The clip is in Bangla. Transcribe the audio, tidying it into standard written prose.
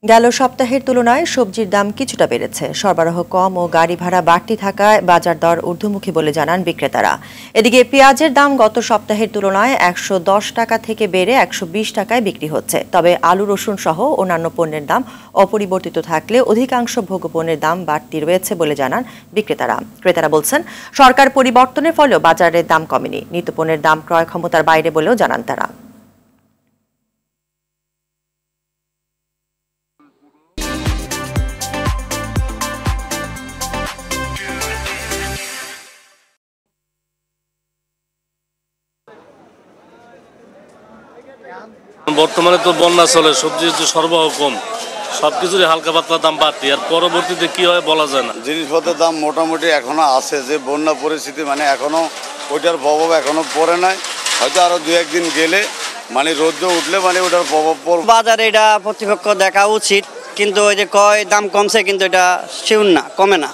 গেল সপ্তাহের তুলনায় সবজির দাম কিছুটা বেড়েছে। সরবরাহ কম ও গাড়ি ভাড়া বাড়তি থাকায় বাজার দর ঊর্ধ্বমুখী বলে জানান বিক্রেতারা। এদিকে পেঁয়াজের দাম গত সপ্তাহের তুলনায় ১১০ টাকা থেকে বেড়ে ১২০ টাকায় বিক্রি হচ্ছে। তবে আলু, রসুন সহ অন্যান্য পণ্যের দাম অপরিবর্তিত থাকলে অধিকাংশ ভোগ্যপণ্যের দাম বাড়তি রয়েছে বলে জানান বিক্রেতারা। ক্রেতারা বলছেন, সরকার পরিবর্তনের ফলেও বাজারের দাম কমেনি। নিত্যপণ্যের দাম ক্রয় ক্ষমতার বাইরে বলেও জানান তারা। বর্তমানে তো বন্যা চলে, সবজির যে সরবরাহ কম, সবকিছুরই হালকা পাতলা দাম বাড়তি। আর পরবর্তীতে কি হয় বলা যায় না। জিনিসপত্রের দাম মোটামুটি এখনো আছে, যে বন্যা পরিস্থিতি মানে এখনো ওইটার প্রভাব এখনো পড়ে নাই। হয়তো আরো 2-1 দিন গেলে মানে রোদ্র উঠলে মানে ওটার প্রভাব পড়বে। বাজারে এটা প্রতিপক্ষ দেখা উচিত, কিন্তু ওই যে কয় দাম কমছে, কিন্তু এটা শিওর না, কমে না।